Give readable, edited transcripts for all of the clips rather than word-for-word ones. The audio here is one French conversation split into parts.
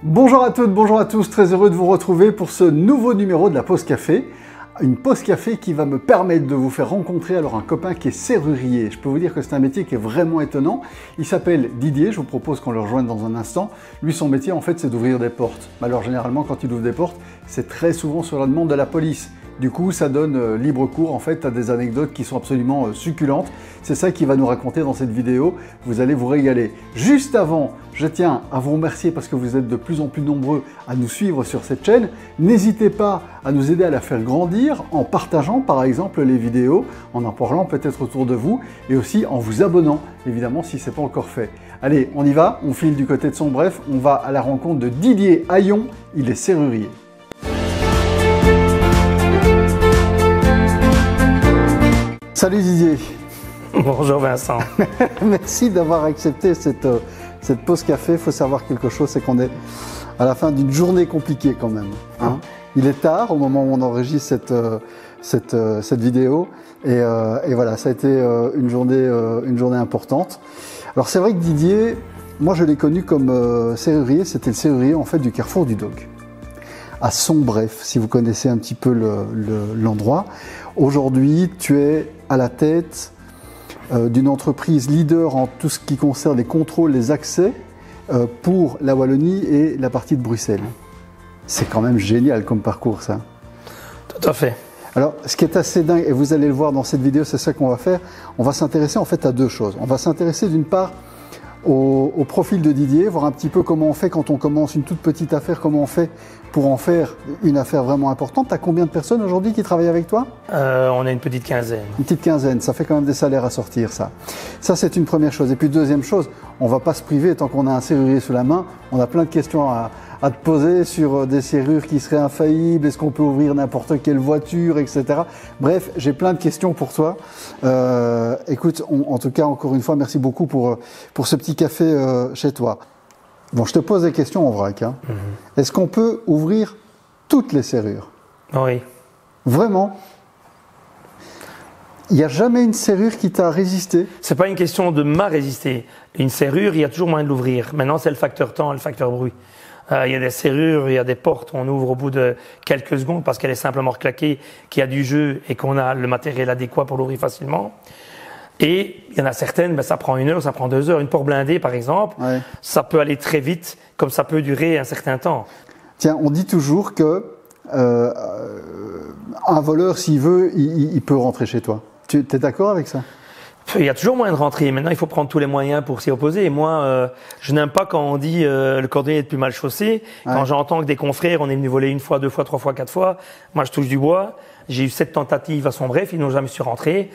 Bonjour à toutes, bonjour à tous, très heureux de vous retrouver pour ce nouveau numéro de la Pause Café. Une pause café qui va me permettre de vous faire rencontrer alors un copain qui est serrurier. Je peux vous dire que c'est un métier qui est vraiment étonnant. Il s'appelle Didier, je vous propose qu'on le rejoigne dans un instant. Lui, son métier en fait, c'est d'ouvrir des portes. Alors généralement, quand il ouvre des portes, c'est très souvent sur la demande de la police. Du coup, ça donne libre cours en fait à des anecdotes qui sont absolument succulentes. C'est ça qu'il va nous raconter dans cette vidéo. Vous allez vous régaler. Juste avant, je tiens à vous remercier parce que vous êtes de plus en plus nombreux à nous suivre sur cette chaîne. N'hésitez pas à nous aider à la faire grandir en partageant par exemple les vidéos, en parlant peut-être autour de vous et aussi en vous abonnant, évidemment, si ce n'est pas encore fait. Allez, on y va, on file du côté de son bref, on va à la rencontre de Didier Haillon, il est serrurier. Salut Didier. Bonjour Vincent. Merci d'avoir accepté cette pause café. Il faut savoir quelque chose, c'est qu'on est à la fin d'une journée compliquée quand même. Hein. Il est tard au moment où on enregistre cette vidéo et voilà, ça a été une journée importante. Alors c'est vrai que Didier, moi je l'ai connu comme serrurier, c'était le serrurier en fait du Carrefour du Dogue. À Sombref, si vous connaissez un petit peu l'endroit. Aujourd'hui, tu es à la tête d'une entreprise leader en tout ce qui concerne les contrôles, les accès pour la Wallonie et la partie de Bruxelles. C'est quand même génial comme parcours, ça. Tout à fait. Alors, ce qui est assez dingue, et vous allez le voir dans cette vidéo, c'est ça qu'on va faire, on va s'intéresser en fait à deux choses. On va s'intéresser d'une part au profil de Didier, voir un petit peu comment on fait quand on commence une toute petite affaire, comment on fait pour en faire une affaire vraiment importante. Tu as combien de personnes aujourd'hui qui travaillent avec toi? On a une petite quinzaine. Une petite quinzaine, ça fait quand même des salaires à sortir, ça. Ça, c'est une première chose. Et puis, deuxième chose, on ne va pas se priver, tant qu'on a un serrurier sous la main, on a plein de questions à te poser sur des serrures qui seraient infaillibles, est-ce qu'on peut ouvrir n'importe quelle voiture, etc. Bref, j'ai plein de questions pour toi. Écoute, en tout cas, encore une fois, merci beaucoup pour ce petit café chez toi. Bon, je te pose des questions en vrac. Hein. Est-ce qu'on peut ouvrir toutes les serrures? Oui. Vraiment? Il n'y a jamais une serrure qui t'a résisté? C'est pas une question de m'a résisté. Une serrure, il y a toujours moyen de l'ouvrir. Maintenant, c'est le facteur temps et le facteur bruit. Il y a des serrures, il y a des portes qu'on ouvre au bout de quelques secondes parce qu'elle est simplement claquée, qu'il y a du jeu et qu'on a le matériel adéquat pour l'ouvrir facilement. Et il y en a certaines, ça prend 1 heure, ça prend 2 heures. Une porte blindée, par exemple, ça peut aller très vite, comme ça peut durer un certain temps. Tiens, on dit toujours que un voleur, s'il veut, il peut rentrer chez toi. Tu es d'accord avec ça? Il y a toujours moyen de rentrer. Maintenant, il faut prendre tous les moyens pour s'y opposer. Et moi, je n'aime pas quand on dit le cordonnier est plus mal chaussé. Quand j'entends que des confrères, on est venu voler 1 fois, 2 fois, 3 fois, 4 fois. Moi, je touche du bois. J'ai eu 7 tentatives à son bref. Ils n'ont jamais su rentrer.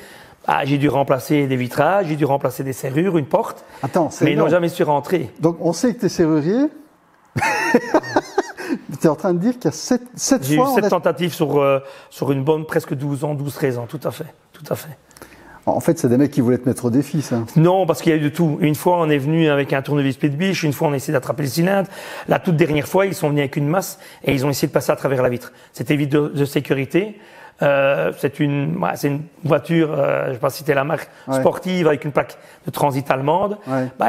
J'ai dû remplacer des vitrages, j'ai dû remplacer des serrures, une porte. Attends, mais ils n'ont jamais su rentrer. Donc, on sait que tu es serrurier. Tu es en train de dire qu'il y a 7 fois... J'ai eu 7 tentatives sur une bonne presque 12 ans, 12-13 ans. Tout à fait. Tout à fait. En fait, c'est des mecs qui voulaient te mettre au défi, ça. Non, parce qu'il y a eu de tout. Une fois, on est venu avec un tournevis Pitbiche. Une fois, on a essayé d'attraper le cylindre. La toute dernière fois, ils sont venus avec une masse et ils ont essayé de passer à travers la vitre. C'était vite de sécurité. C'est une voiture, je ne vais pas citer la marque, sportive avec une plaque de transit allemande.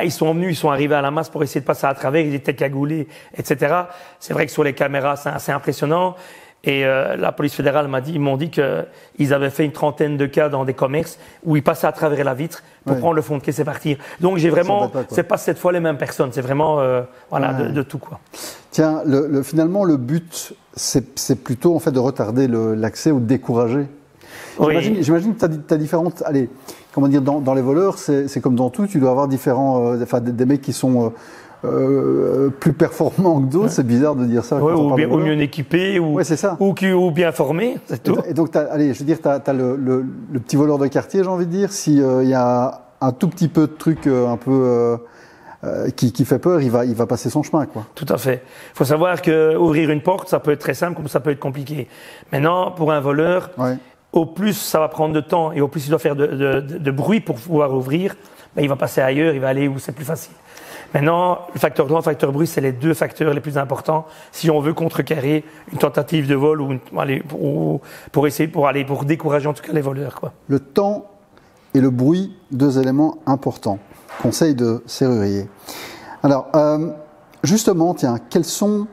Ils sont venus, ils sont arrivés à la masse pour essayer de passer à travers. Ils étaient cagoulés, etc. C'est vrai que sur les caméras, c'est assez impressionnant. Et la police fédérale ils m'ont dit qu'ils avaient fait une trentaine de cas dans des commerces où ils passaient à travers la vitre pour prendre le fond de caisse et partir. Donc j'ai vraiment, c'est pas cette fois les mêmes personnes, c'est vraiment de tout quoi. Tiens, finalement le but c'est plutôt en fait de retarder l'accès ou de décourager. J'imagine que tu as différentes, allez, comment dire, dans les voleurs, c'est comme dans tout, tu dois avoir différents, des mecs qui sont plus performants que d'autres, c'est bizarre de dire ça. Ou mieux équipés, ou bien formés, c'est tout. Et donc, allez, je veux dire, tu as le petit voleur de quartier, j'ai envie de dire, s'il y a un tout petit peu de trucs un peu qui fait peur, il va passer son chemin, quoi. Tout à fait. Il faut savoir qu'ouvrir une porte, ça peut être très simple, comme ça peut être compliqué. Maintenant, pour un voleur, au plus ça va prendre de temps et au plus il doit faire de bruit pour pouvoir ouvrir, il va passer ailleurs, il va aller où c'est plus facile. Maintenant, le facteur temps, le facteur bruit, c'est les 2 facteurs les plus importants si on veut contrecarrer une tentative de vol ou pour décourager en tout cas les voleurs, quoi. Le temps et le bruit, 2 éléments importants. Conseil de serrurier. Alors, justement, tiens, quels sont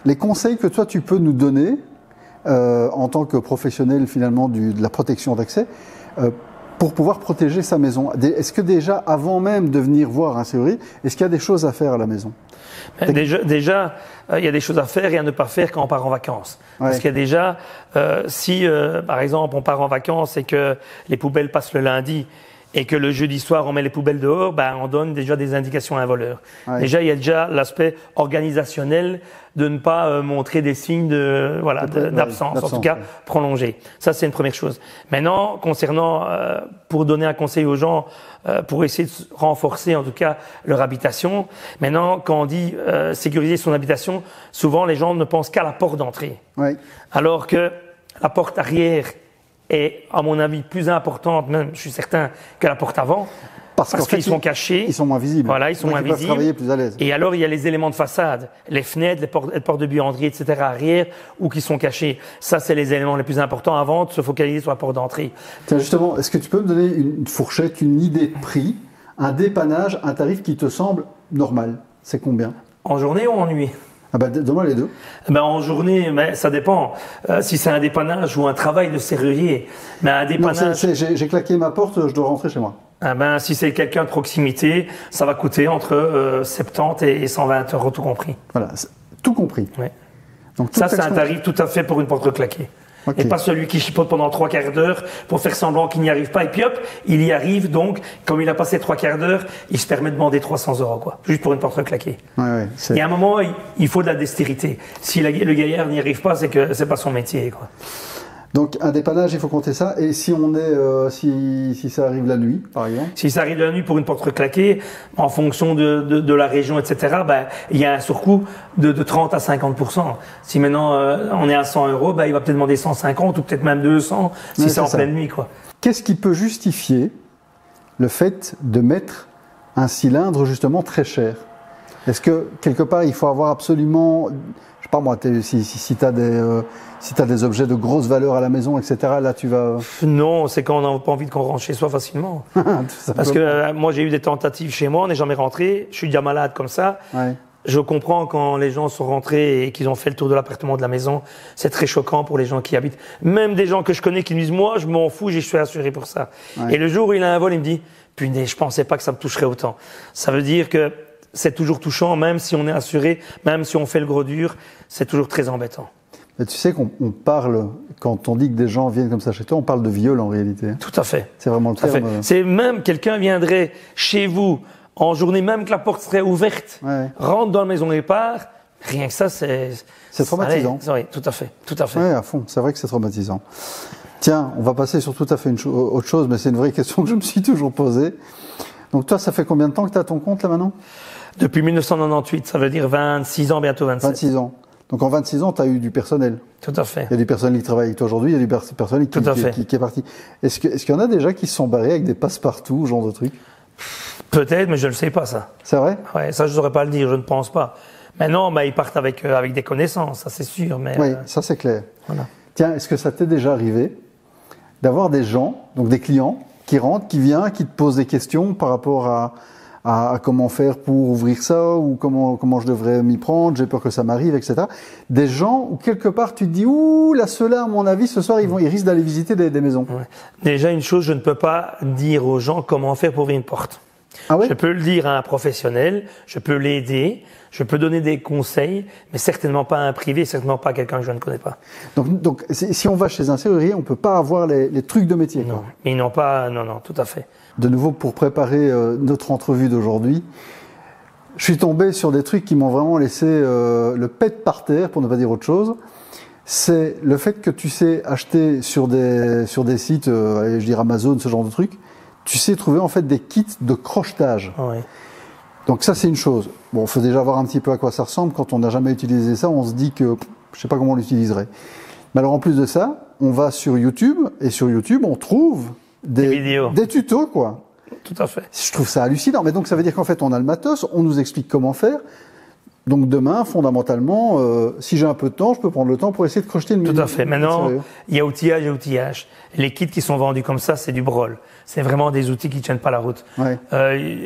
les conseils que toi tu peux nous donner en tant que professionnel finalement de la protection d'accès pour pouvoir protéger sa maison? Est-ce que déjà, avant même de venir voir un serrurier, est-ce qu'il y a des choses à faire à la maison? Déjà, il y a des choses à faire et à ne pas faire quand on part en vacances. Ouais. Parce qu'il y a déjà, si par exemple on part en vacances et que les poubelles passent le lundi et que le jeudi soir on met les poubelles dehors, ben on donne déjà des indications à un voleur. Ouais. Déjà, il y a déjà l'aspect organisationnel de ne pas montrer des signes d'absence, en tout cas prolongée. Ça, c'est une première chose. Maintenant, concernant, pour donner un conseil aux gens, pour essayer de renforcer en tout cas leur habitation, maintenant, quand on dit sécuriser son habitation, souvent les gens ne pensent qu'à la porte d'entrée. Oui. Alors que la porte arrière est, à mon avis, plus importante, même, je suis certain, que la porte avant. Parce qu'ils sont cachés. Ils sont moins visibles. Voilà, ils sont moins visibles. Ils peuvent travailler plus à l'aise. Et alors, il y a les éléments de façade, les fenêtres, les portes de buanderie, etc. arrière, ou qui sont cachés. Ça, c'est les éléments les plus importants avant de se focaliser sur la porte d'entrée. Tiens, justement, est-ce que tu peux me donner une fourchette, une idée de prix, un dépannage, un tarif qui te semble normal? C'est combien? En journée ou en nuit? Ah ben, donne-moi les deux. Ben, en journée, mais ça dépend. Si c'est un dépannage ou un travail de serrurier. Mais un dépannage. J'ai claqué ma porte, je dois rentrer chez moi. Ah ben, si c'est quelqu'un de proximité, ça va coûter entre 70 et 120 euros tout compris. Voilà, tout compris. Ouais. Donc, ça, c'est un tarif tout à fait pour une porte claquée. Okay. Et pas celui qui chipote pendant 3/4 d'heure pour faire semblant qu'il n'y arrive pas. Et puis hop, il y arrive donc, comme il a passé 3/4 d'heure, il se permet de demander 300 euros, quoi. Juste pour une porte claquée. Ouais, il y a un moment, il faut de la dextérité. Si le gaillard n'y arrive pas, c'est que c'est pas son métier, quoi. Donc un dépannage, il faut compter ça. Et si on est, si ça arrive la nuit, par exemple? Si ça arrive la nuit pour une porte claquée, en fonction de la région, etc., ben, il y a un surcoût de 30 à 50%. Si maintenant on est à 100 euros, ben, il va peut-être demander 150 ou peut-être même 200 si c'est en pleine nuit, quoi. Qu'est-ce qui peut justifier le fait de mettre un cylindre justement très cher? Est-ce que quelque part il faut avoir absolument, je sais pas moi, si tu as des objets de grosse valeur à la maison, etc., là tu vas... Non, c'est quand on n'a pas envie qu'on rentre chez soi facilement. Parce que moi j'ai eu des tentatives chez moi, on n'est jamais rentré, je suis déjà malade comme ça. Ouais. Je comprends quand les gens sont rentrés et qu'ils ont fait le tour de l'appartement, de la maison, c'est très choquant pour les gens qui y habitent. Même des gens que je connais qui me disent, moi je m'en fous, je suis assuré pour ça. Ouais. Et le jour où il a un vol, il me dit, punaise, je pensais pas que ça me toucherait autant. Ça veut dire que c'est toujours touchant, même si on est assuré, même si on fait le gros dur, c'est toujours très embêtant. Mais tu sais qu'on parle, quand on dit que des gens viennent comme ça chez toi, on parle de viol en réalité. Tout à fait. C'est vraiment le terme. C'est même quelqu'un viendrait chez vous en journée, même que la porte serait ouverte, rentre dans la maison et part. Rien que ça, c'est traumatisant. Oui, tout à fait, tout à fait. Oui, à fond. C'est vrai que c'est traumatisant. Tiens, on va passer sur tout à fait autre chose, mais c'est une vraie question que je me suis toujours posée. Donc toi, ça fait combien de temps que tu as ton compte là maintenant? Depuis 1998, ça veut dire 26 ans, bientôt 27. 26 ans. Donc en 26 ans, tu as eu du personnel. Tout à fait. Il y a du personnel qui travaille avec toi aujourd'hui, il y a du personnel qui est parti. Est-ce qu'il y en a déjà qui se sont barrés avec des passe-partout, ce genre de truc? Peut-être, mais je ne le sais pas ça. C'est vrai? Ouais, ça je ne saurais pas le dire, je ne pense pas. Maintenant, ils partent avec des connaissances, ça c'est sûr. Mais, oui, ça c'est clair. Voilà. Tiens, est-ce que ça t'est déjà arrivé d'avoir des gens, donc des clients, qui rentrent, qui viennent, qui te posent des questions par rapport à comment faire pour ouvrir ça, ou comment je devrais m'y prendre, j'ai peur que ça m'arrive, etc. Des gens où quelque part tu te dis, ouh, là, ceux-là, à mon avis, ce soir, ils risquent d'aller visiter des maisons. Ouais. Déjà, une chose, je ne peux pas dire aux gens comment faire pour ouvrir une porte. Ah ouais? Je peux le dire à un professionnel, je peux l'aider, je peux donner des conseils, mais certainement pas à un privé, certainement pas à quelqu'un que je ne connais pas. Donc si on va chez un serrurier, on peut pas avoir les trucs de métier. Non, ils n'ont pas, non, tout à fait. De nouveau, pour préparer notre entrevue d'aujourd'hui, je suis tombé sur des trucs qui m'ont vraiment laissé le pet par terre, pour ne pas dire autre chose. C'est le fait que tu sais acheter sur des sites, je dirais Amazon, ce genre de trucs, tu sais trouver en fait des kits de crochetage. Oui. Donc ça, c'est une chose. Bon, il faut déjà voir un petit peu à quoi ça ressemble. Quand on n'a jamais utilisé ça, on se dit que je sais pas comment on l'utiliserait. Mais alors en plus de ça, on va sur YouTube, et sur YouTube, on trouve des vidéos, des tutos, quoi. Tout à fait. Je trouve ça hallucinant. Mais donc ça veut dire qu'en fait, on a le matos, on nous explique comment faire. Donc demain, fondamentalement, si j'ai un peu de temps, je peux prendre le temps pour essayer de crocheter une maison. Tout à fait. Maintenant, il y a outillage et outillage. Les kits qui sont vendus comme ça, c'est du brol. C'est vraiment des outils qui tiennent pas la route. Ouais.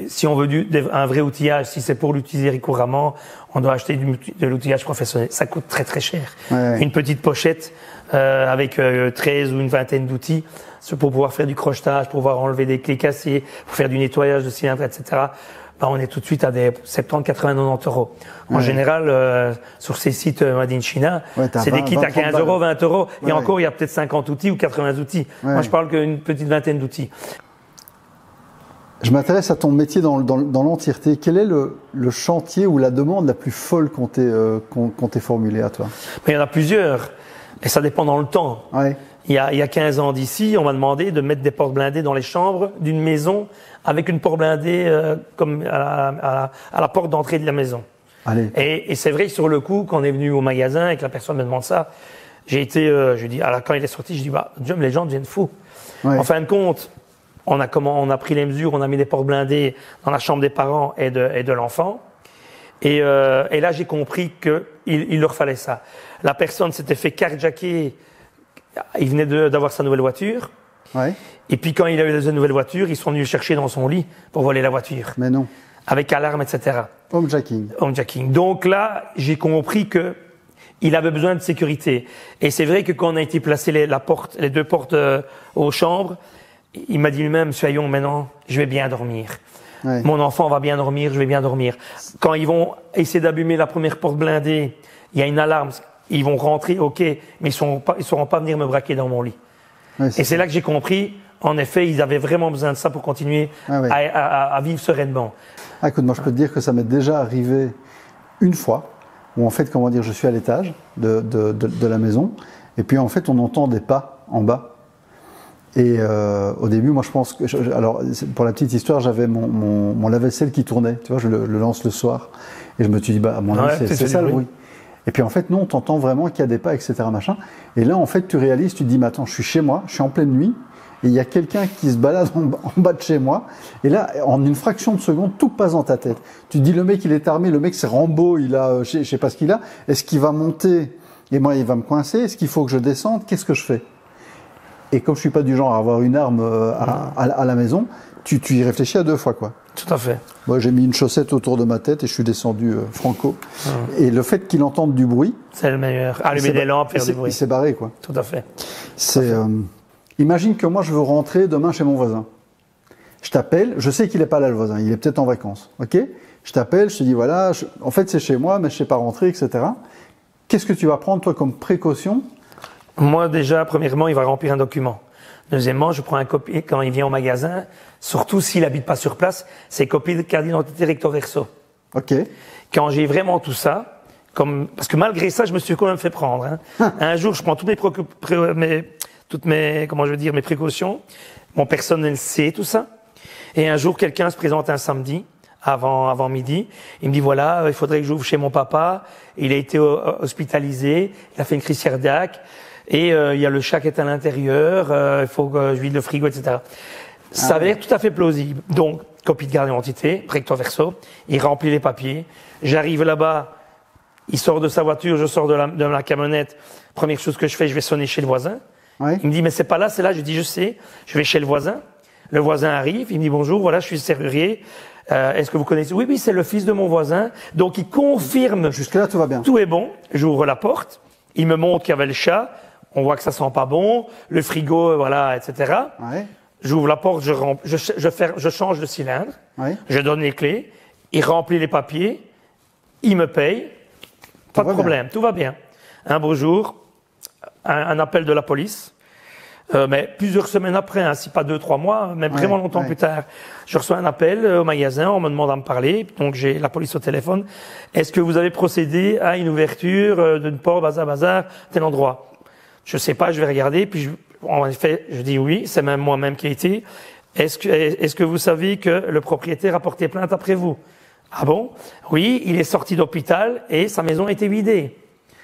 Si on veut un vrai outillage, si c'est pour l'utiliser couramment, on doit acheter de l'outillage professionnel. Ça coûte très très cher. Ouais. Une petite pochette avec 13 ou une vingtaine d'outils pour pouvoir faire du crochetage, pour pouvoir enlever des clés cassées, pour faire du nettoyage de cylindres, etc. Ben, on est tout de suite à des 70, 80, 90 euros. En général, sur ces sites Made in China, c'est des kits à 15 euros, 20 euros. Et encore, il y a peut-être 50 outils ou 80 outils. Moi, je parle qu'une petite vingtaine d'outils. Je m'intéresse à ton métier dans l'entièreté. Quel est le chantier ou la demande la plus folle qu'on t'ait formulée à toi? Il y en a plusieurs. Et ça dépend dans le temps. Ouais. Il y a 15 ans d'ici, on m'a demandé de mettre des portes blindées dans les chambres d'une maison avec une porte blindée comme à la porte d'entrée de la maison. Allez. Et c'est vrai que sur le coup, quand on est venu au magasin et que la personne me demande ça, j'ai dit, alors quand il est sorti, je dis, les gens deviennent fous. Ouais. En fin de compte, on a pris les mesures, on a mis des portes blindées dans la chambre des parents et de l'enfant. Et là, j'ai compris qu'il leur fallait ça. La personne s'était fait carjacker. Il venait d'avoir sa nouvelle voiture. Ouais. Et puis, quand il a eu sa nouvelle voiture, ils sont venus le chercher dans son lit pour voler la voiture. Mais non. Avec alarme, etc. Homejacking. Homejacking. Donc là, j'ai compris qu'il avait besoin de sécurité. Et c'est vrai que quand on a été placé les deux portes aux chambres, il m'a dit lui-même, Monsieur Ayon, maintenant, je vais bien dormir. Ouais. Mon enfant va bien dormir, je vais bien dormir. Quand ils vont essayer d'abîmer la première porte blindée, il y a une alarme. Ils vont rentrer, ok, mais ils ne sauront pas venir me braquer dans mon lit. Ouais, et c'est là que j'ai compris, en effet, ils avaient vraiment besoin de ça pour continuer à vivre sereinement. Ah, écoute, moi je peux te dire que ça m'est déjà arrivé une fois, où en fait, comment dire, je suis à l'étage de la maison, et puis en fait, on entend des pas en bas. Et au début, moi je pense que... alors, pour la petite histoire, j'avais mon lave-vaisselle qui tournait, tu vois, je le lance le soir, et je me suis dit, à mon avis, c'est ça le bruit. Et puis en fait, non, t'entends vraiment qu'il y a des pas, etc. machin. Et là, en fait, tu réalises, tu te dis, mais attends, je suis chez moi, je suis en pleine nuit, et il y a quelqu'un qui se balade en bas de chez moi. Et là, en une fraction de seconde, tout passe dans ta tête. Tu te dis, le mec, il est armé, le mec, c'est Rambo, il a, je sais pas ce qu'il a. Est-ce qu'il va monter et moi, il va me coincer? Est-ce qu'il faut que je descende? Qu'est-ce que je fais? Et comme je suis pas du genre à avoir une arme à la maison, tu y réfléchis à deux fois, quoi. Tout à fait. Moi, j'ai mis une chaussette autour de ma tête et je suis descendu franco. Et le fait qu'il entende du bruit... C'est le meilleur. Allumer des lampes, faire du bruit. Il s'est barré, quoi. Tout à fait. Imagine que moi, je veux rentrer demain chez mon voisin. Je t'appelle, je sais qu'il n'est pas là, le voisin. Il est peut-être en vacances, ok? Je t'appelle, je te dis, voilà, en fait, c'est chez moi, mais je ne sais pas rentrer, etc. Qu'est-ce que tu vas prendre, toi, comme précaution? Moi, déjà, premièrement, il va remplir un document. Deuxièmement, je prends un copier quand il vient au magasin, surtout s'il n'habite pas sur place, c'est copier de carte d'identité recto verso. Ok. Quand j'ai vraiment tout ça, parce que malgré ça, je me suis quand même fait prendre. Hein. Un jour, je prends toutes mes précautions. Mon personnel sait tout ça. Et un jour, quelqu'un se présente un samedi, avant midi. Il me dit, voilà, il faudrait que j'ouvre chez mon papa. Il a été hospitalisé. Il a fait une crise cardiaque. Et il y a le chat qui est à l'intérieur, il faut que je vide le frigo, etc. Ça avait l'air tout à fait plausible. Donc, copie de carte d'identité, recto verso, il remplit les papiers. J'arrive là-bas, il sort de sa voiture, je sors de la camionnette. Première chose que je fais, je vais sonner chez le voisin. Ouais. Il me dit, mais c'est pas là, c'est là. Je dis, je sais. Je vais chez le voisin. Le voisin arrive, il me dit, bonjour, voilà, je suis serrurier. Est-ce que vous connaissez? Oui, c'est le fils de mon voisin. Donc, il confirme. Jusque-là, tout va bien. Tout est bon. J'ouvre la porte. Il me montre qu'il y avait le chat. On voit que ça sent pas bon, le frigo, voilà, etc. Ouais. J'ouvre la porte, je change de cylindre, ouais. Je donne les clés, il remplit les papiers, il me paye, pas de problème, tout va bien. Un beau jour, un appel de la police, mais plusieurs semaines après, hein, si pas 2-3 mois, même vraiment longtemps plus tard, je reçois un appel au magasin, on me demande à me parler, donc j'ai la police au téléphone. Est-ce que vous avez procédé à une ouverture d'une porte, bazar, tel endroit? Je sais pas, je vais regarder, puis en effet, je dis oui, c'est même moi-même qui ai été. Est-ce que vous savez que le propriétaire a porté plainte après vous? Ah bon? Oui, il est sorti d'hôpital et sa maison a été vidée.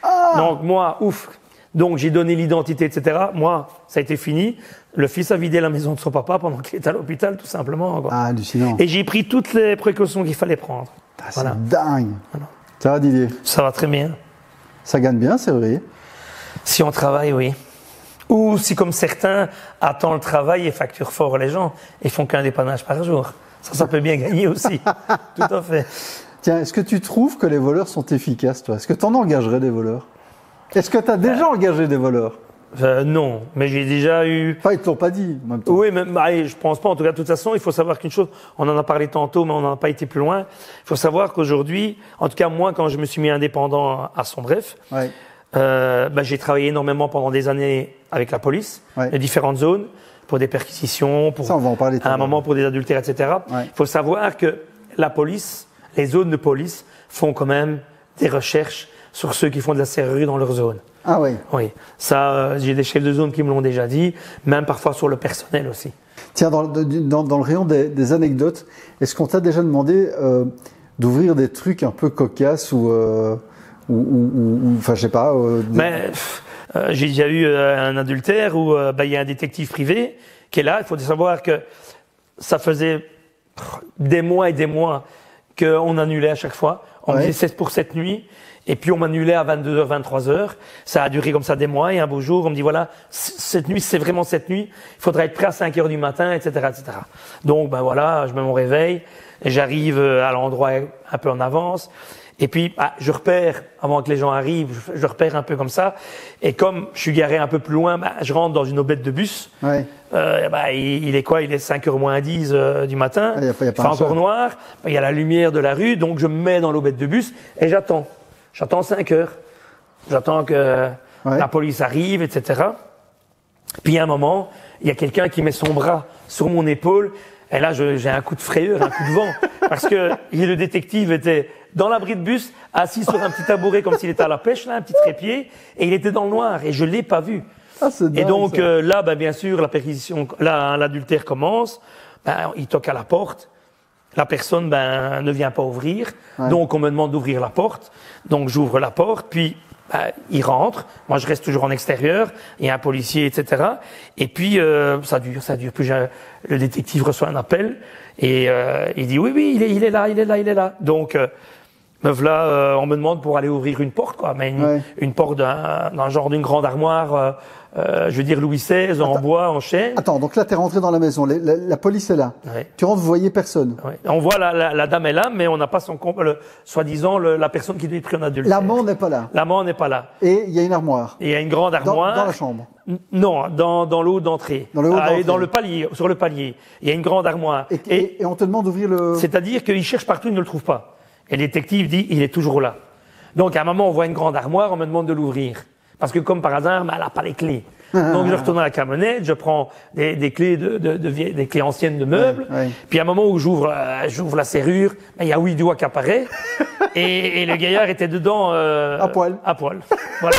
Ah! Donc moi, ouf. Donc j'ai donné l'identité, etc. Moi, ça a été fini. Le fils a vidé la maison de son papa pendant qu'il était à l'hôpital, tout simplement. Quoi. Ah, hallucinant. Et j'ai pris toutes les précautions qu'il fallait prendre. Ah, c'est dingue. Voilà. Ça va, Didier? Ça va très bien. Ça gagne bien, serrurier? Si on travaille, oui. Ou si, comme certains, attendent le travail et facturent fort les gens et font qu'un dépannage par jour. Ça peut bien gagner aussi. Tout à fait. Tiens, est-ce que tu trouves que les voleurs sont efficaces, toi? Est-ce que tu en engagerais des voleurs? Est-ce que tu as déjà engagé des voleurs? Non, mais j'ai déjà eu... Enfin, ils ne te l'ont pas dit, en même temps. Oui, mais je pense pas. En tout cas, de toute façon, il faut savoir qu'une chose, on en a parlé tantôt, mais on n'en a pas été plus loin. Il faut savoir qu'aujourd'hui, en tout cas, moi, quand je me suis mis indépendant à Sombref, Ouais. J'ai travaillé énormément pendant des années avec la police, Ouais. les différentes zones, pour des perquisitions, pour Ça, on va en parler tout à à un l'heure. moment pour des adultères, etc. Ouais. Il faut savoir que la police, les zones de police, font quand même des recherches sur ceux qui font de la serrurerie dans leur zone. Ah oui. Oui, ça, j'ai des chefs de zone qui me l'ont déjà dit, même parfois sur le personnel aussi. Tiens, dans le rayon des anecdotes, est-ce qu'on t'a déjà demandé d'ouvrir des trucs un peu cocasses ou enfin, je sais pas. Mais j'ai déjà eu un adultère où il y a un détective privé qui est là. Il faut savoir que ça faisait des mois et des mois qu'on annulait à chaque fois. On Ouais. disait 16 pour cette nuit. Et puis on m'annulait à 22h, 23h. Ça a duré comme ça des mois. Et un beau jour, on me dit voilà, cette nuit, c'est vraiment cette nuit. Il faudra être prêt à 5h du matin, etc., etc. Donc voilà, je mets mon réveil. J'arrive à l'endroit un peu en avance. Et puis, je repère, avant que les gens arrivent, je repère un peu comme ça. Et comme je suis garé un peu plus loin, je rentre dans une aubette de bus. Ouais. Il est quoi? Il est 5h moins 10 du matin. Ah, y a pas Il fait un encore chat. noir. Il y a la lumière de la rue. Donc, je me mets dans l'aubette de bus et j'attends. J'attends 5 heures. J'attends que la police arrive, etc. Puis, à un moment, il y a quelqu'un qui met son bras sur mon épaule. Et là, j'ai un coup de frayeur, un coup de vent. Parce que le détective était dans l'abri de bus, assis sur un petit tabouret comme s'il était à la pêche, là, un petit trépied, et il était dans le noir, et je l'ai pas vu. Ah, c'est dingue, Et donc ça. là, bien sûr, la perquisition, là, l'adultère commence, il toque à la porte, la personne ne vient pas ouvrir, donc on me demande d'ouvrir la porte, donc j'ouvre la porte, puis il rentre, moi je reste toujours en extérieur, il y a un policier, etc. Et puis ça dure, puis le détective reçoit un appel, et il dit oui, il est là. Donc me voilà, on me demande pour aller ouvrir une porte, quoi, mais une porte d'un genre d'une grande armoire, je veux dire Louis XVI, en bois, en chêne. Attends, donc là, t'es rentré dans la maison, la police est là. Ouais. Tu rentres, vous voyez personne. Ouais. On voit la dame est là, mais on n'a pas soi-disant la personne qui doit être prise en adultère. L'amant n'est pas là. L'amant n'est pas là. Et il y a une armoire. Et il y a une grande armoire. Dans la chambre. Non, dans le haut d'entrée. Dans le haut d'entrée. Et dans le palier, sur le palier. Il y a une grande armoire. Et on te demande d'ouvrir le... C'est-à-dire qu'il cherche partout, il ne le trouve pas. Et le détective dit, il est toujours là. Donc, à un moment, on voit une grande armoire, on me demande de l'ouvrir. Parce que, comme par hasard, elle n'a pas les clés. Donc, je retourne à la camionnette, je prends des clés des clés anciennes de meubles. Puis, à un moment où j'ouvre la serrure, il y a 8 doigts qui apparaissent. et le gaillard était dedans, à poil. À poil. Voilà.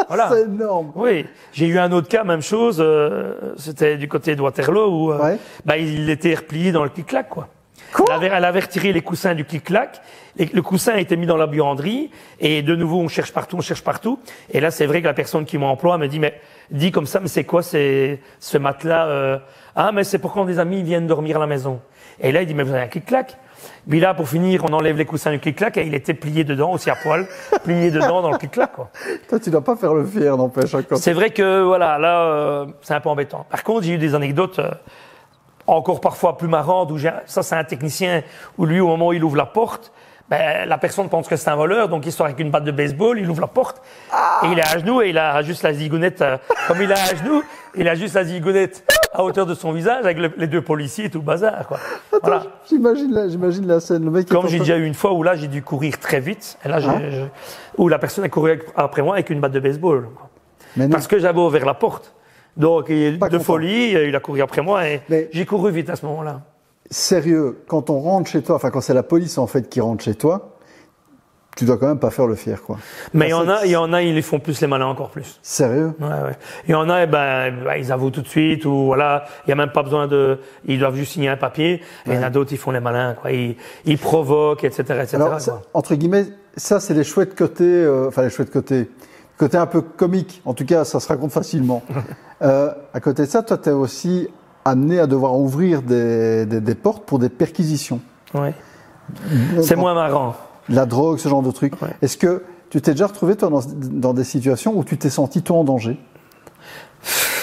Voilà. C'est énorme. Oui, j'ai eu un autre cas, même chose, c'était du côté de Waterloo où il était replié dans le clic-clac, quoi. Quoi? Elle avait retiré les coussins du clic-clac, le coussin a été mis dans la buanderie, et de nouveau on cherche partout. Et là c'est vrai que la personne qui m'emploie me dit, mais dis comme ça, mais c'est quoi ce matelas mais c'est pour quand des amis viennent dormir à la maison. Et là il dit, mais vous avez un clic-clac? Puis là, pour finir, on enlève les coussins du clic-clac et il était plié dedans, aussi à poil, plié dedans dans le clic-clac, quoi. Toi, tu dois pas faire le fier, n'empêche. C'est vrai que, voilà, là, c'est un peu embêtant. Par contre, j'ai eu des anecdotes encore parfois plus marrantes où ça, c'est un technicien où lui, au moment où il ouvre la porte, la personne pense que c'est un voleur, donc il sort avec une batte de baseball, il ouvre la porte, et il est à genoux, et il a juste la zigounette, comme il est à genoux, il a juste la zigounette à hauteur de son visage, avec les deux policiers et tout le bazar, quoi. Attends, Voilà. j'imagine la scène. Le mec Comme j'ai déjà eu une fois où là, j'ai dû courir très vite, et là, où la personne a couru après moi avec une batte de baseball, quoi. Mais non. Parce que j'avais ouvert la porte. Donc, Pas de content. folie, il a couru après moi, et Mais- j'ai couru vite à ce moment-là. Sérieux, quand on rentre chez toi, enfin quand c'est la police en fait qui rentre chez toi, tu dois quand même pas faire le fier, quoi. Mais il y en a, ils les font plus les malins encore plus. Sérieux? Ouais. Il y en a, ils avouent tout de suite, ou voilà, il y a même pas besoin ils doivent juste signer un papier. Et il y en a d'autres, ils font les malins, quoi. Ils provoquent, etc., etc. Alors, quoi. entre guillemets, ça c'est les chouettes côtés, enfin les chouettes côtés, côté un peu comique. En tout cas, ça se raconte facilement. À côté de ça, toi, tu es aussi amené à devoir ouvrir des portes pour des perquisitions. Ouais. C'est moins marrant. La drogue, ce genre de truc. Ouais. Est-ce que tu t'es déjà retrouvé, toi, dans des situations où tu t'es senti, toi, en danger?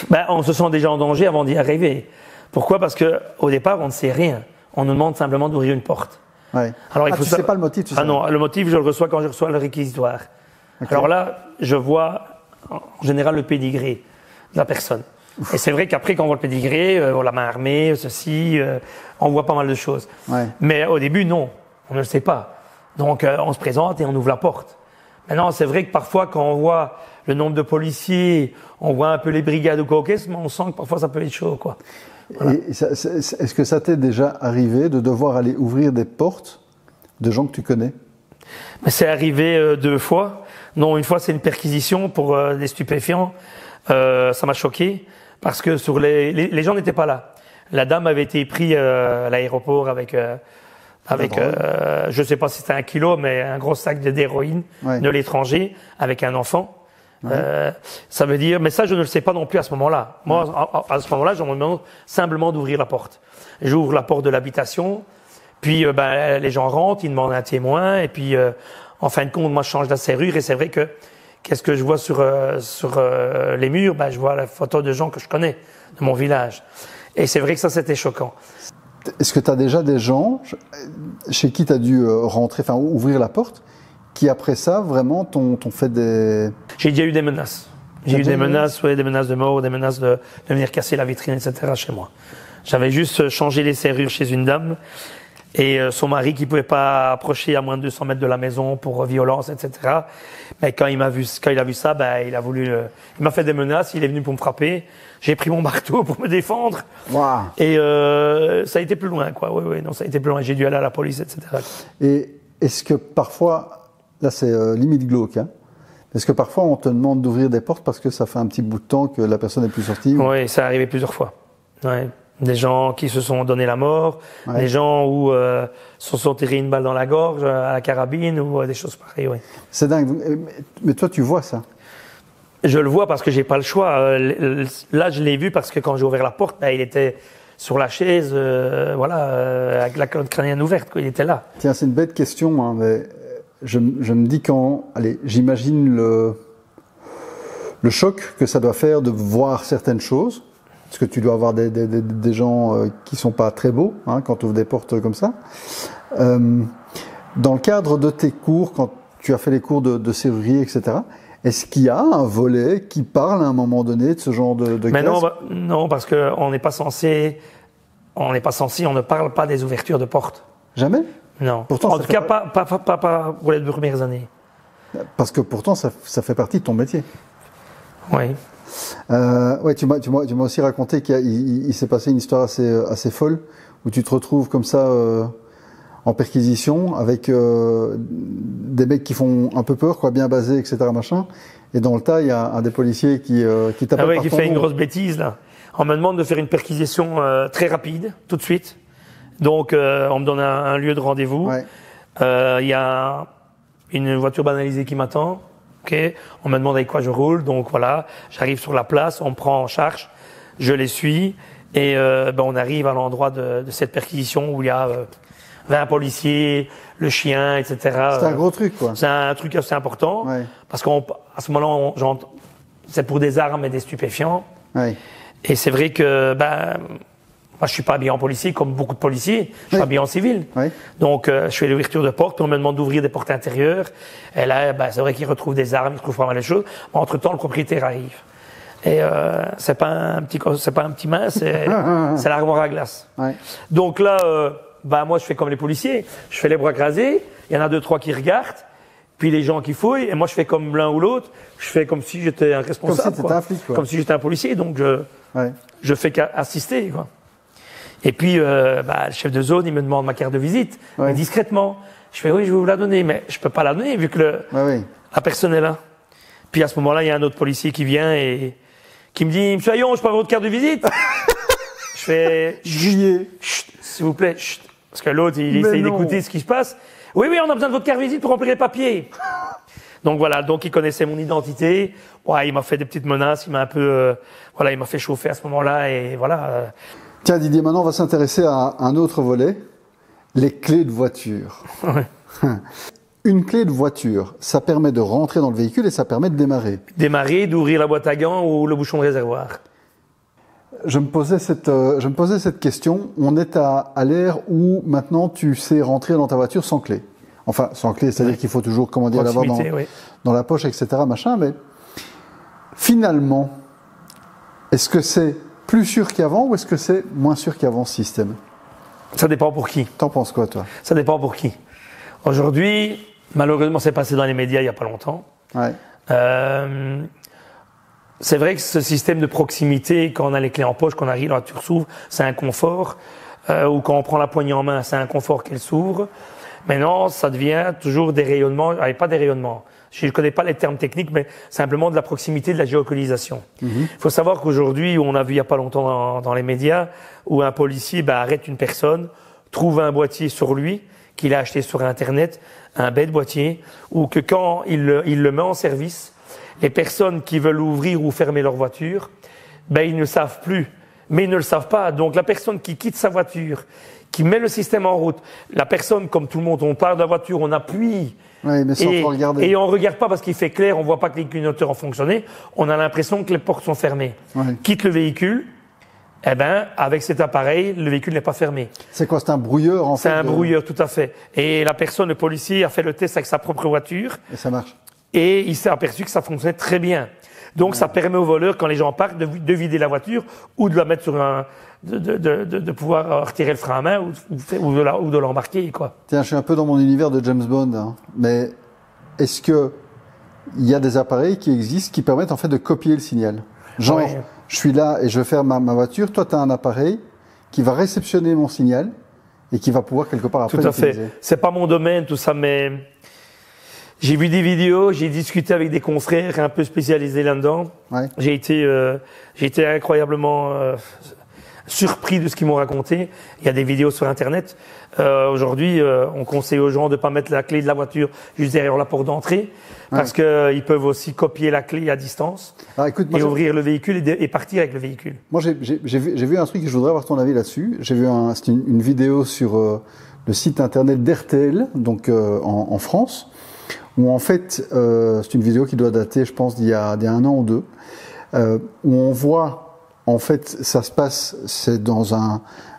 Ben, on se sent déjà en danger avant d'y arriver. Pourquoi? Parce qu'au départ, on ne sait rien. On nous demande simplement d'ouvrir une porte. Ouais. Alors, il faut tu sais pas le motif, tu sais. Ah non, le motif, je le reçois quand je reçois le réquisitoire. Okay. Alors là, je vois en général le pédigré de la personne. Ouf. Et c'est vrai qu'après, quand on voit le pédigré, la main armée, ceci, on voit pas mal de choses. Ouais. Mais au début, non, on ne le sait pas. Donc, on se présente et on ouvre la porte. Maintenant, c'est vrai que parfois, quand on voit le nombre de policiers, on voit un peu les brigades ou quoi, mais on sent que parfois ça peut être chaud, quoi. Voilà. Et est-ce que ça t'est déjà arrivé de devoir aller ouvrir des portes de gens que tu connais? Mais c'est arrivé 2 fois. Non, une fois, c'est une perquisition pour des stupéfiants. Ça m'a choqué parce que sur les gens n'étaient pas là. La dame avait été prise à l'aéroport avec je sais pas si c'était 1 kilo, mais un gros sac d'héroïne de l'étranger avec un enfant. Ça veut dire, mais ça je ne le sais pas non plus à ce moment-là. Moi, à ce moment-là, je me demande simplement d'ouvrir la porte. J'ouvre la porte de l'habitation, puis les gens rentrent, ils demandent un témoin, et puis en fin de compte, moi je change la serrure, et c'est vrai que qu'est-ce que je vois sur les murs? Je vois la photo de gens que je connais de mon village, et c'est vrai que ça c'était choquant. Est-ce que tu as déjà des gens chez qui tu as dû rentrer, enfin ouvrir la porte, qui après ça vraiment t'ont fait des... J'ai déjà eu des menaces. J'ai eu des menaces, des menaces de mort, des menaces de venir casser la vitrine, etc. chez moi. J'avais juste changé les serrures chez une dame et son mari qui pouvait pas approcher à moins de 200 mètres de la maison pour violence, etc. Mais quand il a vu ça, il a voulu, il m'a fait des menaces, il est venu pour me frapper. J'ai pris mon marteau pour me défendre. Wow. Et ça a été plus loin, quoi. Oui, non, ça a été plus loin. J'ai dû aller à la police, etc. Et est-ce que parfois, là c'est limite glauque, hein, est-ce que parfois on te demande d'ouvrir des portes parce que ça fait un petit bout de temps que la personne n'est plus sortie? Oui, ça est arrivé plusieurs fois. Ouais. Des gens qui se sont donné la mort, des gens où se sont tirés une balle dans la gorge, à la carabine, ou des choses pareilles, oui. C'est dingue. Mais toi, tu vois ça? Je le vois parce que j'ai pas le choix. Là, je l'ai vu parce que quand j'ai ouvert la porte, il était sur la chaise, avec la colonne crânienne ouverte, quoi. Il était là. Tiens, c'est une bête question, hein, mais je me dis j'imagine le choc que ça doit faire de voir certaines choses. Parce que tu dois avoir des gens qui sont pas très beaux, hein, quand tu ouvres des portes comme ça. Dans le cadre de tes cours, quand tu as fait les cours de serrurier, etc., est-ce qu'il y a un volet qui parle à un moment donné de ce genre de Mais cas? non, parce qu'on n'est pas censé, on ne parle pas des ouvertures de portes. Jamais? Non. Pourtant, en tout cas, pas pour les 2 premières années. Parce que pourtant, ça fait partie de ton métier. Oui. Tu m'as aussi raconté qu'il s'est passé une histoire assez folle où tu te retrouves comme ça en perquisition avec des mecs qui font un peu peur, quoi, bien basés, etc., machin. Et dans le tas, il y a un des policiers qui t'appelle par qui ton fait nom. une grosse bêtise là. On me demande de faire une perquisition très rapide, tout de suite. Donc on me donne un lieu de rendez-vous. Il y a une voiture banalisée qui m'attend. Okay. On me demande avec quoi je roule, donc voilà, j'arrive sur la place, on me prend en charge, je les suis, et on arrive à l'endroit de cette perquisition où il y a 20 policiers, le chien, etc. C'est un gros truc, quoi. C'est un truc assez important, parce qu'à ce moment-là, c'est pour des armes et des stupéfiants. Et c'est vrai que moi, je suis pas habillé en policier comme beaucoup de policiers. Je suis habillé en civil. Donc, je fais l'ouverture de porte. On me demande d'ouvrir des portes intérieures. Et là, c'est vrai qu'ils retrouvent des armes, ils retrouvent pas mal de choses. Mais entre-temps, le propriétaire arrive. Et c'est pas un petit main, c'est l'armoire à glace. Donc là, moi, je fais comme les policiers. Je fais les bras croisés. Il y en a 2, 3 qui regardent. Puis les gens qui fouillent. Et moi, je fais comme l'un ou l'autre. Je fais comme si j'étais un responsable. Comme si t'étais un flic, quoi. Comme si j'étais un policier. Donc, je fais qu'assister, quoi. Et puis, le chef de zone, il me demande ma carte de visite, mais discrètement. Je fais, oui, je vais vous la donner, mais je peux pas la donner vu que la personne est là. Puis à ce moment-là, il y a un autre policier qui vient et qui me dit, Monsieur Ayon, je peux avoir votre carte de visite? Je fais, chut, s'il vous plaît, chut. Parce que l'autre, il essaye d'écouter ce qui se passe. Oui, on a besoin de votre carte de visite pour remplir les papiers. Donc voilà, donc il connaissait mon identité. Il m'a fait des petites menaces, il m'a un peu, il m'a fait chauffer à ce moment-là et voilà. Tiens Didier, maintenant on va s'intéresser à un autre volet, les clés de voiture. une clé de voiture, ça permet de rentrer dans le véhicule et ça permet de démarrer. Démarrer, d'ouvrir la boîte à gants ou le bouchon de réservoir. Je me posais cette question. On est à l'ère où maintenant tu sais rentrer dans ta voiture sans clé. Enfin, sans clé, c'est-à-dire qu'il faut toujours, comment dire, l'avoir dans la poche, etc., machin. Mais finalement, est-ce que c'est plus sûr qu'avant ou est-ce que c'est moins sûr qu'avant ce système? Ça dépend pour qui. T'en penses quoi, toi? Ça dépend pour qui. Aujourd'hui, malheureusement, c'est passé dans les médias il n'y a pas longtemps. Ouais. C'est vrai que ce système de proximité, quand on a les clés en poche, quand on arrive, la voiture s'ouvre, c'est un confort. Ou quand on prend la poignée en main, c'est un confort qu'elle s'ouvre. Maintenant, ça devient toujours des rayonnements, pas des rayonnements. Je ne connais pas les termes techniques, mais simplement de la proximité, de la géolocalisation. Il faut savoir qu'aujourd'hui, on a vu il n'y a pas longtemps dans les médias, où un policier arrête une personne, trouve un boîtier sur lui, qu'il a acheté sur Internet, un bête boîtier, ou que quand il le met en service, les personnes qui veulent ouvrir ou fermer leur voiture, ils ne savent plus, mais ils ne le savent pas. Donc la personne qui quitte sa voiture, qui met le système en route, la personne, comme tout le monde, on part de la voiture, on appuie, ouais, mais sans regarder. Et on ne regarde pas parce qu'il fait clair, on ne voit pas que les clignoteurs ont fonctionné, on a l'impression que les portes sont fermées. Ouais. Quitte le véhicule, avec cet appareil, le véhicule n'est pas fermé. C'est quoi, c'est un brouilleur en fait? C'est un brouilleur, tout à fait. Et la personne, le policier, a fait le test avec sa propre voiture. Et ça marche. Et il s'est aperçu que ça fonctionnait très bien. Donc ça permet aux voleurs, quand les gens partent, de vider la voiture ou de la mettre sur de pouvoir retirer le frein à main ou de l'embarquer, quoi. Tiens, je suis un peu dans mon univers de James Bond, hein. Mais est-ce que il y a des appareils qui existent qui permettent en fait de copier le signal? Genre, ouais. Je suis là et je ferme ma voiture, toi tu as un appareil qui va réceptionner mon signal et qui va pouvoir quelque part après l'utiliser. Tout à fait. C'est pas mon domaine tout ça, mais j'ai vu des vidéos, j'ai discuté avec des confrères un peu spécialisés là-dedans. Ouais. J'ai été incroyablement surpris de ce qu'ils m'ont raconté. Il y a des vidéos sur Internet. Aujourd'hui, on conseille aux gens de pas mettre la clé de la voiture juste derrière la porte d'entrée, parce qu'ils peuvent aussi copier la clé à distance. Alors, écoute, moi, ouvrir le véhicule et partir avec le véhicule. Moi, j'ai vu un truc et je voudrais avoir ton avis là-dessus. J'ai vu c'était une vidéo sur le site internet d'RTL, donc en France, où en fait, c'est une vidéo qui doit dater, je pense, d'il y a 1 an ou 2, où on voit, en fait, ça se passe, c'est dans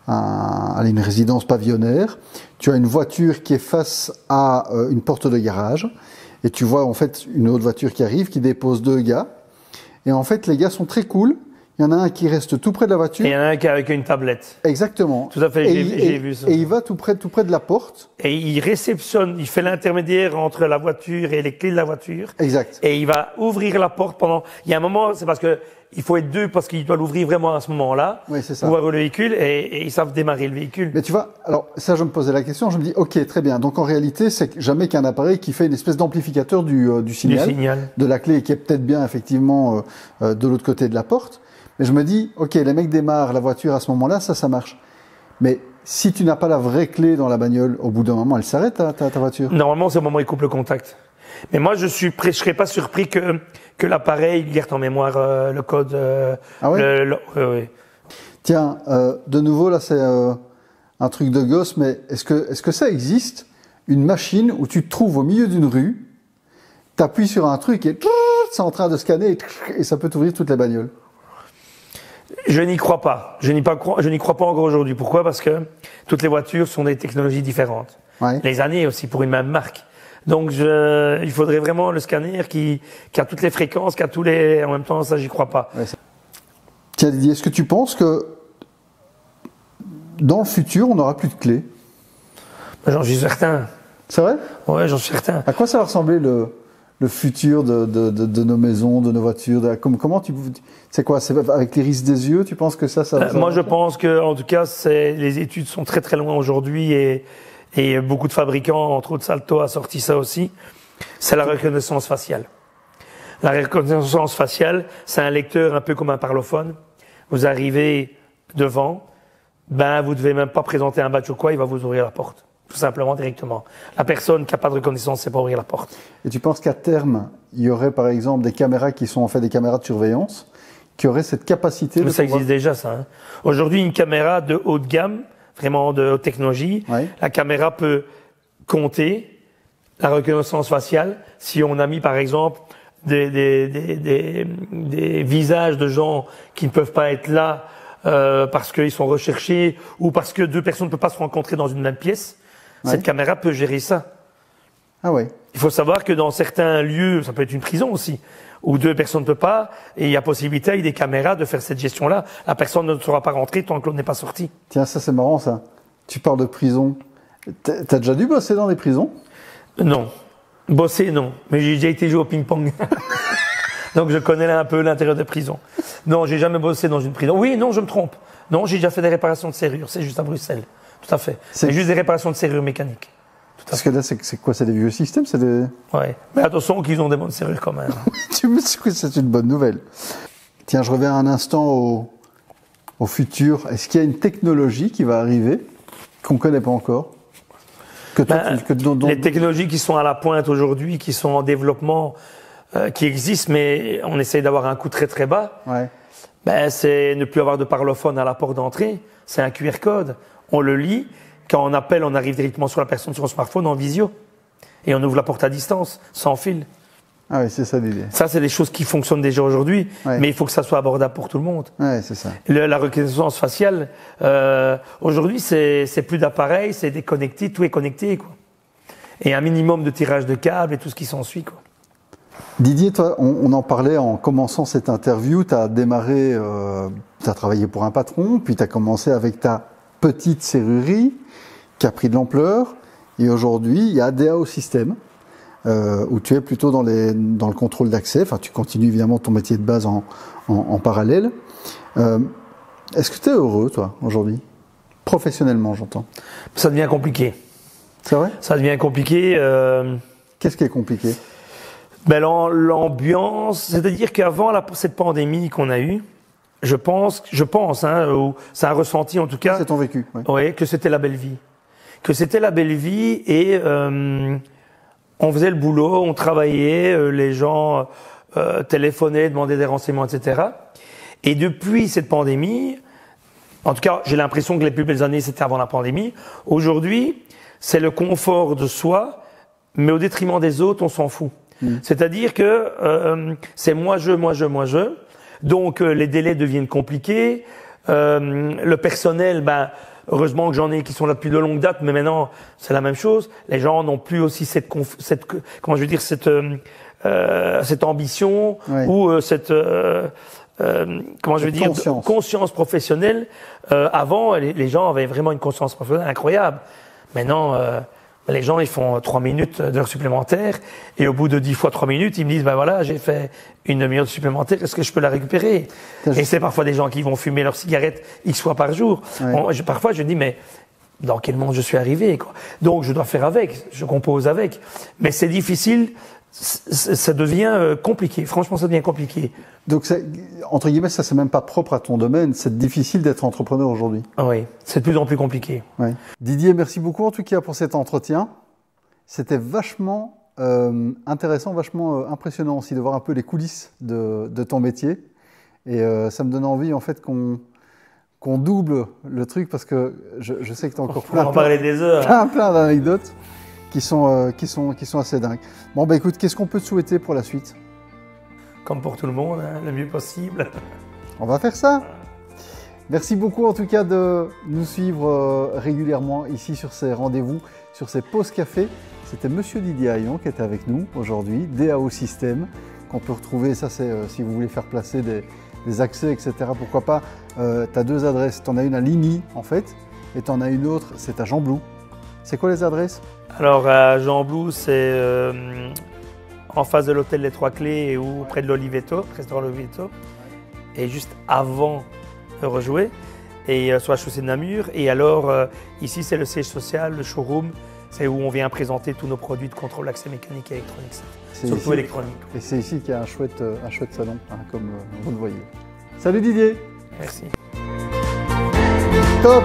une résidence pavillonnaire. Tu as une voiture qui est face à une porte de garage, et tu vois en fait une autre voiture qui arrive, qui dépose 2 gars. Et en fait, les gars sont très cool. Il y en a un qui reste tout près de la voiture. Et il y en a un qui est avec une tablette. Exactement. Tout à fait, j'ai vu ça. Et il va tout près de la porte. Et il réceptionne, il fait l'intermédiaire entre la voiture et les clés de la voiture. Exact. Et il va ouvrir la porte pendant... Il y a un moment, c'est parce que il faut être 2 parce qu'il doit l'ouvrir vraiment à ce moment-là. Oui, c'est ça. Pour voir le véhicule et ils savent démarrer le véhicule. Mais tu vois, alors ça, je me posais la question, je me dis, ok, très bien. Donc en réalité, c'est jamais qu'un appareil qui fait une espèce d'amplificateur du signal, de la clé qui est peut-être bien effectivement de l'autre côté de la porte. Mais je me dis, ok, les mecs démarrent la voiture à ce moment-là, ça marche. Mais si tu n'as pas la vraie clé dans la bagnole, au bout d'un moment, elle s'arrête ta voiture. Normalement, c'est au moment où il coupe le contact. Mais moi, je serais pas surpris que l'appareil garde en mémoire le code. Ah ouais? Oui. Tiens, de nouveau, là, c'est un truc de gosse, mais est-ce que ça existe, une machine où tu te trouves au milieu d'une rue, t'appuies sur un truc et c'est en train de scanner et ça peut t'ouvrir toutes les bagnoles? Je n'y crois pas. Je n'y crois pas encore aujourd'hui. Pourquoi? Parce que toutes les voitures sont des technologies différentes. Ouais. Les années aussi pour une même marque. Donc il faudrait vraiment le scanner qui a toutes les fréquences, qui a tous les... En même temps, ça, j'y crois pas. Ouais, tiens Didier, est-ce que tu penses que dans le futur, on n'aura plus de clés? J'en suis certain. C'est vrai? Ouais, j'en suis certain. À quoi ça va ressembler le futur de nos maisons, de nos voitures? Comment c'est quoi? C'est avec l'iris des yeux, tu penses que ça moi, je pense que, en tout cas, les études sont très très loin aujourd'hui et beaucoup de fabricants, entre autres Salto, a sorti ça aussi. C'est la reconnaissance faciale. La reconnaissance faciale, c'est un lecteur un peu comme un parlophone. Vous arrivez devant, vous devez même pas présenter un badge ou quoi, il va vous ouvrir la porte. Tout simplement, directement. La personne qui n'a pas de reconnaissance, c'est pas ouvrir la porte. Et tu penses qu'à terme, il y aurait par exemple des caméras qui sont en fait des caméras de surveillance, qui auraient cette capacité ça existe déjà, ça. Hein. Aujourd'hui, une caméra de haut de gamme, vraiment de haute technologie, la caméra peut compter la reconnaissance faciale, si on a mis par exemple des visages de gens qui ne peuvent pas être là parce qu'ils sont recherchés ou parce que deux personnes ne peuvent pas se rencontrer dans une même pièce, cette caméra peut gérer ça. Ah ouais. Il faut savoir que dans certains lieux, ça peut être une prison aussi, où deux personnes ne peuvent pas, et il y a possibilité avec des caméras de faire cette gestion-là. La personne ne sera pas rentrée tant que l'on n'est pas sorti. Tiens, ça c'est marrant ça. Tu parles de prison. T'as déjà dû bosser dans des prisons? Non. Bosser, non. Mais j'ai déjà été jouer au ping-pong. Donc je connais un peu l'intérieur des prisons. Non, j'ai jamais bossé dans une prison. Oui, non, je me trompe. Non, j'ai déjà fait des réparations de serrures. C'est juste à Bruxelles. Tout à fait. C'est juste des réparations de serrures mécaniques. Parce que là, c'est quoi? C'est des vieux systèmes? C'est des... Ouais. Mais attention qu'ils ont des bonnes serrures quand même. C'est une bonne nouvelle. Tiens, je reviens un instant au futur. Est-ce qu'il y a une technologie qui va arriver qu'on ne connaît pas encore? Les technologies qui sont à la pointe aujourd'hui, qui sont en développement, qui existent, mais on essaye d'avoir un coût très très bas, c'est ne plus avoir de parlophone à la porte d'entrée. C'est un QR code. On le lit. Quand on appelle, on arrive directement sur la personne sur son smartphone en visio. Et on ouvre la porte à distance, sans fil. Ah oui, c'est ça l'idée. Ça, c'est des choses qui fonctionnent déjà aujourd'hui, mais il faut que ça soit abordable pour tout le monde. Ouais, c'est ça. La reconnaissance faciale, aujourd'hui, c'est plus d'appareils, c'est déconnecté, tout est connecté, quoi. Et un minimum de tirage de câbles et tout ce qui s'ensuit, quoi. Didier, toi, on en parlait en commençant cette interview. Tu as démarré, tu as travaillé pour un patron, puis tu as commencé avec ta petite serrurerie qui a pris de l'ampleur. Et aujourd'hui, il y a DAO System, où tu es plutôt dans le contrôle d'accès. Enfin, tu continues évidemment ton métier de base en parallèle. Est-ce que tu es heureux, toi, aujourd'hui? Professionnellement, j'entends. Ça devient compliqué. C'est vrai? Ça devient compliqué. Qu'est-ce qui est compliqué? L'ambiance, c'est-à-dire qu'avant cette pandémie qu'on a eue, je pense, ou ça a ressenti en tout cas. C'est ton vécu. Oui, que c'était la belle vie. Que c'était la belle vie et on faisait le boulot, on travaillait, les gens téléphonaient, demandaient des renseignements, etc. Et depuis cette pandémie, en tout cas, j'ai l'impression que les plus belles années, c'était avant la pandémie. Aujourd'hui, c'est le confort de soi, mais au détriment des autres, on s'en fout. C'est-à-dire que c'est moi, je. Donc les délais deviennent compliqués. Le personnel, heureusement que j'en ai qui sont là depuis de longue date, mais maintenant c'est la même chose. Les gens n'ont plus aussi cette ambition ou cette conscience professionnelle. Avant, les gens avaient vraiment une conscience professionnelle incroyable. Maintenant, les gens, ils font 3 minutes d'heure supplémentaire et au bout de 10 fois 3 minutes, ils me disent, voilà, j'ai fait une demi-heure supplémentaire, est-ce que je peux la récupérer? Et c'est parfois des gens qui vont fumer leur cigarette X fois par jour. Parfois, je dis, mais dans quel monde je suis arrivé, quoi? Donc, je dois faire avec, je compose avec. Mais c'est difficile, ça devient compliqué. Franchement, ça devient compliqué. Donc, entre guillemets, ça c'est même pas propre à ton domaine. C'est difficile d'être entrepreneur aujourd'hui. Oui, c'est de plus en plus compliqué. Ouais. Didier, merci beaucoup en tout cas pour cet entretien. C'était vachement intéressant, vachement impressionnant aussi de voir un peu les coulisses de ton métier. Et ça me donne envie en fait qu'on double le truc parce que je sais que tu as encore plein d'anecdotes qui sont assez dingues. Bon, écoute, qu'est-ce qu'on peut te souhaiter pour la suite? Comme pour tout le monde, le mieux possible. On va faire ça. Merci beaucoup en tout cas de nous suivre régulièrement ici sur ces rendez-vous, sur ces pauses café. C'était Monsieur Didier Haillon qui était avec nous aujourd'hui, DAO System, qu'on peut retrouver, ça c'est si vous voulez faire placer des accès, etc. Pourquoi pas, tu as 2 adresses, tu en as une à Ligny en fait, et tu en as une autre, c'est à Jean Blou. C'est quoi les adresses? Alors à Jean Blou, c'est en face de l'hôtel Les Trois Clés ou près de l'Oliveto, restaurant l'Oliveto, et juste avant de rejouer, et sur la chaussée de Namur. Et alors ici c'est le siège social, le showroom, c'est où on vient présenter tous nos produits de contrôle d'accès mécanique et électronique, surtout ici, électronique. Et c'est ici qu'il y a un chouette salon, comme vous le voyez. Salut Didier. Merci. Top.